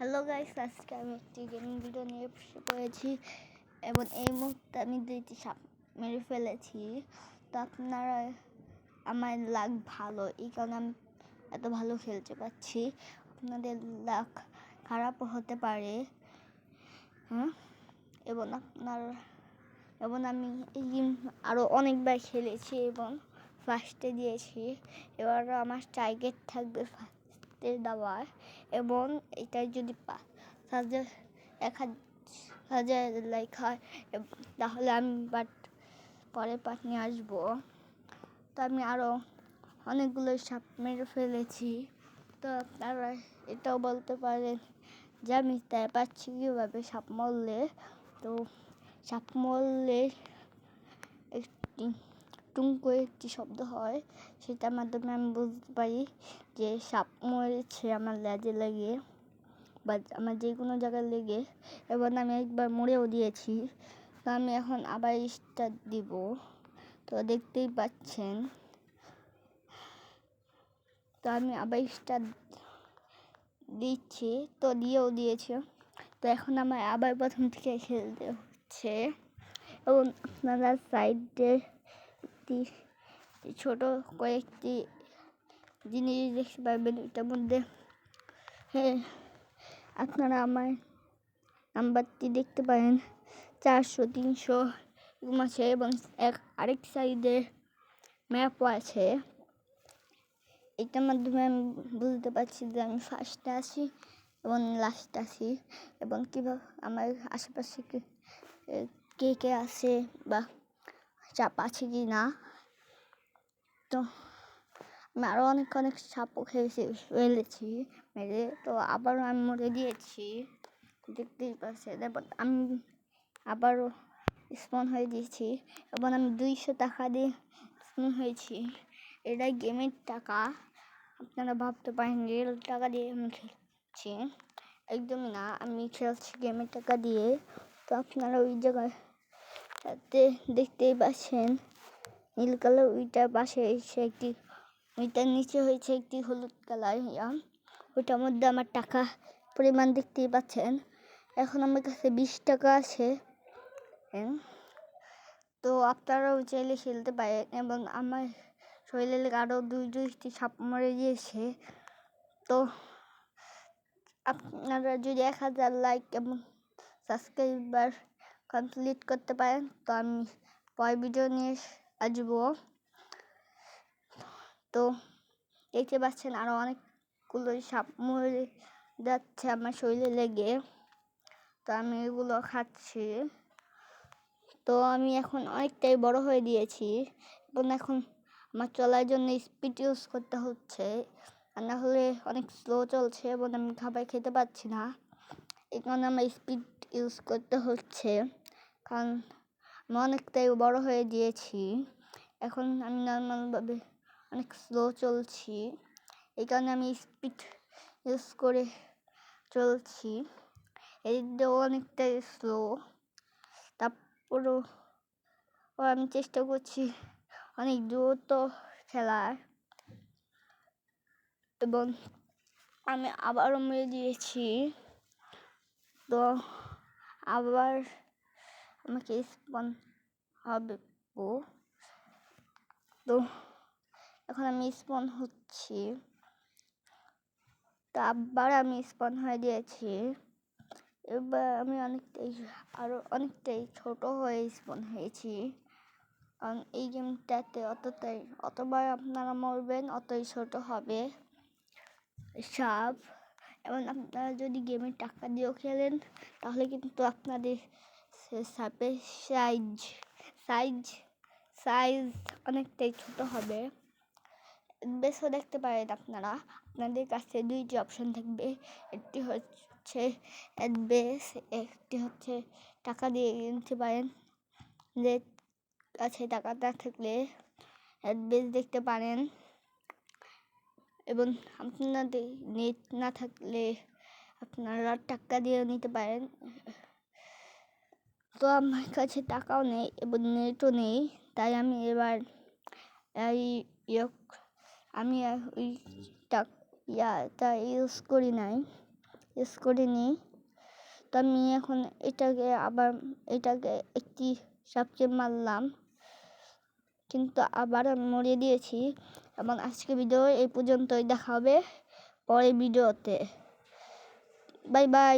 Hello guys, আজকে আমি একটি গেমিং ভিডিও নিয়ে এসে পড়েছি এবং এই মুহূর্তে আমি 2টি সাপ মেরে ফেলেছি। তো আপনারা আমার লাক ভালো, এই কারণে আমি এত ভালো খেলতে পারছি। আপনাদের লাক খারাপও হতে পারে, হ্যাঁ। এবং আমি এই গেম আরও অনেকবার খেলেছি এবং ফার্স্টে দিয়েছি। এবার আমার টার্গেট থাকবে ফার্স্টে দেওয়ার, এবং এটা যদি 1,000 লাইক হয় তাহলে আমি পরে পার্ট নিয়ে আসবো। তো আমি আরও অনেকগুলো সাপ মেরে ফেলেছি। তো আপনারা এটাও বলতে পারেন যে আমি তাই পাচ্ছি কীভাবে সাপ মরলে। তো সাপ মরলে একটি টুং করে একটি শব্দ হয়, সেটার মাধ্যমে আমি বুঝতে পারি যে সাপ মরেছে আমার লেজে লেগে বা আমার যে কোনো জায়গায় লেগে। এবং আমি একবার মরেও দিয়েছি। তো আমি এখন আবার স্টার্ট দিব। তো দেখতেই পাচ্ছেন, তো আমি আবার স্টার্ট দিচ্ছি, তো দিয়েছি। তো এখন আমার আবার প্রথম থেকে খেলতে হচ্ছে। এবং আপনারা সাইডে একটি ছোট কয়েকটি জিনিস দেখতে পারবেন। এটার মধ্যে আপনারা আমার নাম্বারটি দেখতে পারেন, 400, 300 আছে এবং আরেক সাইডে ম্যাপও আছে। এটার মাধ্যমে আমি বুঝতে পারছি যে আমি ফার্স্টে আছি এবং লাস্টে আছি, এবং কীভাবে আমার আশেপাশে কে আছে বা চাপ আছে কি না। তো আমি আরও অনেক সাপও ফেলেছি মেরে, তো আবারও আমি মরে দিয়েছি, দেখতেই পাচ্ছেন। এবং আমি আবারও স্পন হয়ে দিয়েছি এবং আমি 200 টাকা দিয়ে স্পন হয়েছি। এটাই গেমের টাকা। আপনারা ভাবতে পারেন রিয়েল টাকা দিয়ে আমি খেলছি, একদমই না। আমি খেলছি গেমের টাকা দিয়ে। তো আপনারা ওই জায়গায় দেখতেই পাচ্ছেন নীল কালার, ওইটার পাশে এসে ওইটার নিচে হয়েছে একটি হলুদ কালার, ওইটার মধ্যে আমার টাকা পরিমাণ দেখতেই পাচ্ছেন। এখন আমার কাছে 20 টাকা আছে। তো আপনারাও চাইলে খেলতে পারেন। এবং আমার শরীরে আরও দুইটি সাপ মরে গিয়েছে। তো আপনারা যদি 1,000 লাইক এবং সাবস্ক্রাইবার কমপ্লিট করতে পারেন, তো আমি পরের ভিডিও নিয়ে আসবো। তো দেখতে পাচ্ছেন আরও অনেকগুলো সাপ মরে যাচ্ছে আমার শরীরে লেগে। তো আমি এগুলো খাচ্ছি। তো আমি এখন অনেকটাই বড় হয়ে দিয়েছি এবং এখন আমার চলার জন্য স্পিড ইউজ করতে হচ্ছে, আর না হলে অনেক স্লো চলছে এবং আমি খাবার খেতে পাচ্ছি না। এই কারণে আমার স্পিড ইউজ করতে হচ্ছে, কারণ আমি অনেকটাই বড় হয়ে দিয়েছি। এখন আমি নর্মালভাবে অনেক স্লো চলছি, এই কারণে আমি স্পিড ইউজ করে চলছি। এদিকেও অনেকটাই স্লো, তারপরও আমি চেষ্টা করছি অনেক দ্রুত খেলার। এবং আমি আবারও মেরে দিয়েছি। তো আবার আমাকে স্পন হবে। তো এখন আমি স্পন হচ্ছি। তো আবার আমি স্পন হয়ে দিয়েছি। এবার আমি অনেকটাই ছোট হয়ে স্পন হয়েছি, কারণ এই গেমটাতে অতবার আপনারা মরবেন অতই ছোট হবে সাপ। এবং আপনারা যদি গেমের টাকা দিয়েও খেলেন, তাহলে কিন্তু আপনাদের সাপের সাইজ অনেকটাই ছোট হবে। বেশও দেখতে পারেন আপনারা, আপনাদের কাছে 2টি অপশন থাকবে। একটি হচ্ছে অ্যাডবেস, একটি হচ্ছে টাকা দিয়ে কিনতে পারেন। যে কাছে টাকা না থাকলে অ্যাডবেস দেখতে পারেন, এবং আপনাদের নেট না থাকলে আপনারা টাকা দিয়ে নিতে পারেন। তো আমার কাছে টাকাও নেই এবং নেটও নেই, তাই আমি এবার আমি ওইটা ইউজ করি নাই। ইউজ করিনি। তো আমি এখন এটাকে একটি সাপকে মারলাম, কিন্তু আবার আমি মরিয়ে দিয়েছি। এবং আজকে ভিডিও এই পর্যন্তই, দেখা হবে পরের ভিডিওতে। Bye bye.